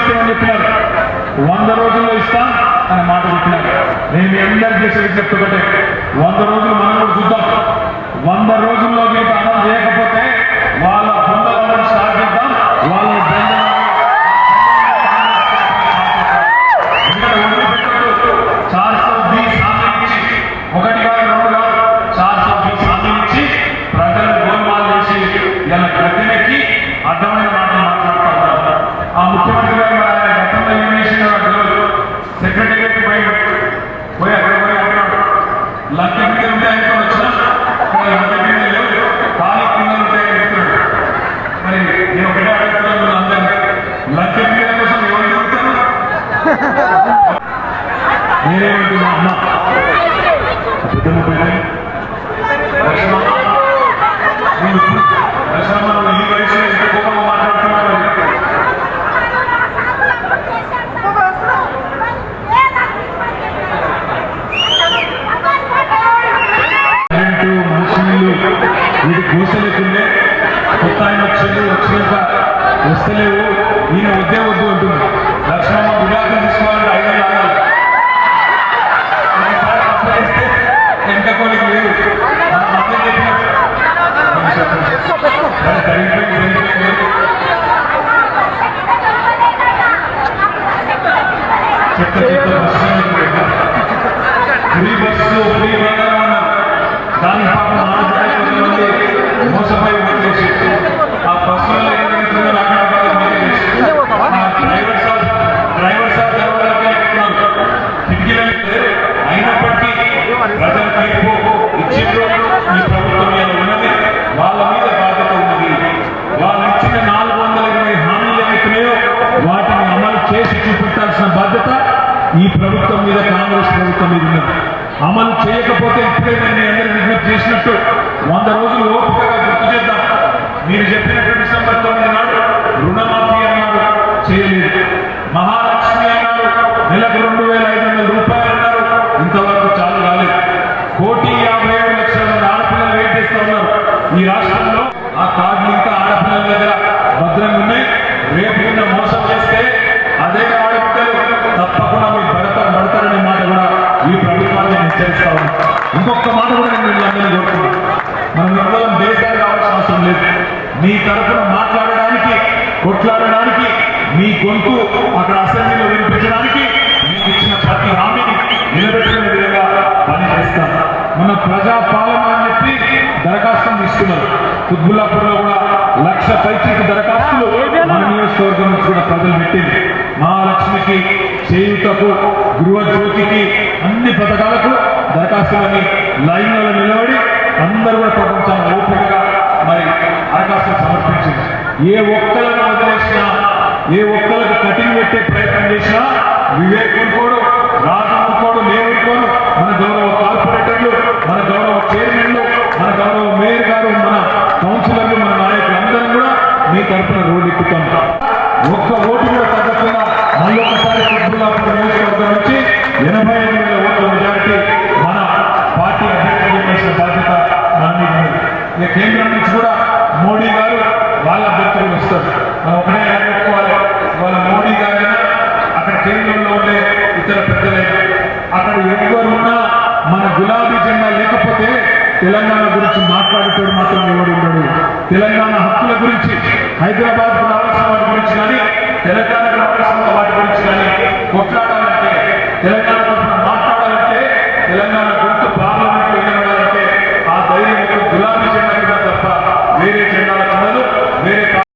ఇస్తామని చెప్పినారు, 100 రోజుల్లో ఇస్తాం అని మాట చెప్పినారు. నేను మీ అందరికీ చేసే విజ్ఞప్తి ఒకటే, 100 రోజులు మనం కూడా చూద్దాం. 100 రోజుల్లో మీకు అమలు చేయకపోతే వాళ్ళ బృందాలను స్టార్ట్ చేద్దాం. వాళ్ళ అర్థమైన మాటలు మాట్లాడుతూ ఉన్నారు. ఆ ముఖ్యమంత్రి గారు గతంలో ఏం చేసిన సెక్రటేరియట్ పోయి అక్కడ పోయి అంటున్నాడు, లంచ బిడ్డలు ఉంటే ఆయనతో వచ్చినా లంచ బిడ్డలు లేవు, ఖాళీ కిందలు ఉంటాయని చెప్తున్నాడు. మరి నేను ఒకటే అడుగుతున్నాను అందరినీ, లంచ బిడ్డల కోసం ఎవరు చెబుతాను? నేనేమంటున్నా అమ్మా ఈ వయసులో ఎంత కోపంగా మాట్లాడుతున్నారు. మనుషులు వీడి కూసలేకుండే కొత్త ఆయన వచ్చినాక వస్తలేవు, ఈయన వద్దే వద్దు అంటున్నారు. లక్ష్మమ్మ విడాకులు తీసుకోవాలంటే 5 ఏళ్ళు ఆగాలి. ఎంత కోలికి లేదు ఫ్రీ బస్సులు ఫ్రీ బంగారం దాని పాపం మోసపోయి ఓట్లేసి ఆ బస్సులలో డ్రైవర్ సార్ కిటికీలు అయినప్పటికీ ప్రజల తీర్పు ఇచ్చిండ్రు. ఈ ప్రభుత్వం మీద ఉన్నది, వాళ్ళ మీద బాధ్యత ఉన్నది. వాళ్ళు ఇచ్చిన 420 హామీలు ఏవైతున్నాయో వాటిని అమలు చేసి చూపించాల్సిన బాధ్యత ఈ ప్రభుత్వం మీద, కాంగ్రెస్ ప్రభుత్వం మీద ఉన్నది. అమలు చేయకపోతే ఇప్పుడే నేను అందరూ విజ్ఞప్తి చేసినట్టు 100 రోజులు ఓపికగా గుర్తు చేద్దాం. మీరు చెప్పినట్టు డిసెంబర్ 9 నాడు రుణమాఫీ అన్నారు, చేయలేదు. మహాలక్ష్మి అన్నారు, నెలకు 2500 రూపాయలు అన్నారు, ఇంతవరకు చాలు కాలేదు. 1,57,00,000 మంది ఆడపిల్లలు వెయిట్ చేస్తూ ఉన్నారు ఈ రాష్ట్రంలో. ఆ కార్డులు ఇంకా ఆడపిల్లల దగ్గర భద్రంగా ఉన్నాయి. రేపు కింద మోసం చేస్తే అదే ఆడపిల్లలు తప్పకుండా మీరు పడతారనే మాట కూడా ఈ ప్రభుత్వాన్ని హెచ్చరిస్తా ఉన్నాం. ఇంకొక మాట కూడా నేను అందరినీ కోరుతున్నాను, మనం కేవలం దేశాలు కావాల్సిన అవసరం లేదు. మీ తరఫున మాట్లాడడానికి, కొట్లాడడానికి, మీ గొంతు అక్కడ అసెంబ్లీలో వినిపించడానికి మీకు ఇచ్చిన ప్రతి హామీని నిలబెట్టుకునే విధంగా పనిచేస్తాం. మన ప్రజాపాలన అని చెప్పి దరఖాస్తులు తీసుకున్నారు. కుత్బుల్లాపూర్లో కూడా 1,00,000 పైచికి దరఖాస్తులు మన నియోజకవర్గం నుంచి కూడా ప్రజలు పెట్టింది. మహాలక్ష్మికి, చేయుతకు, గృహజ్యోతికి, అన్ని పథకాలకు దరఖాస్తులని లైన్లలో నిలబడి అందరూ కూడా ప్రపంచాన్ని ఓపికగా మరి దరఖాస్తులు సమర్పించింది. ఏ ఒక్కలను వదిలేసినా, ఏ ఒక్కరికి కటింగ్ పెట్టే ప్రయత్నం చేసినా వివేక్ ఊరుకోడు, రాజు ఊరుకోడు, నేను ఊరుకోను. మన గౌరవ కార్పొరేటర్లు, మన గౌరవ చైర్మన్లు, మన గౌరవ మేయర్ గారు, మన కౌన్సిలర్లు, మన నాయకులు అందరం కూడా మీ తరఫున రోడ్డు ఎక్కుతాం. ఒక్క ఓటు కూడా తగ్గకుండా మళ్ళీ ఒకసారి కుత్బుల్లాపూర్ నియోజకవర్గం నుంచి 85,000 ఓట్ల మెజారిటీ మన పార్టీ అభ్యర్థులు చేసిన బాధ్యత మన మీద ఉంది. కేంద్రం నుంచి కూడా మోడీ గారు వాళ్ళ అభ్యర్థులు వస్తారు. మనం ఒకటే పెట్టుకోవాలి, వాళ్ళ మోడీ గారైనా అక్కడ కేంద్రంలో ఉండే ఇతర పెద్దలైనా అక్కడ ఎవరున్నా మన గులాబీ జెండా లేకపోతే తెలంగాణ గురించి మాట్లాడేటోడు మాత్రం ఎవడు ఉండడు. తెలంగాణ హక్కుల గురించి, హైదరాబాద్ రావాల్సిన వాటి గురించి కానీ, తెలంగాణకు రావాల్సిన వాటి గురించి కానీ కొట్లాడాలంటే, తెలంగాణ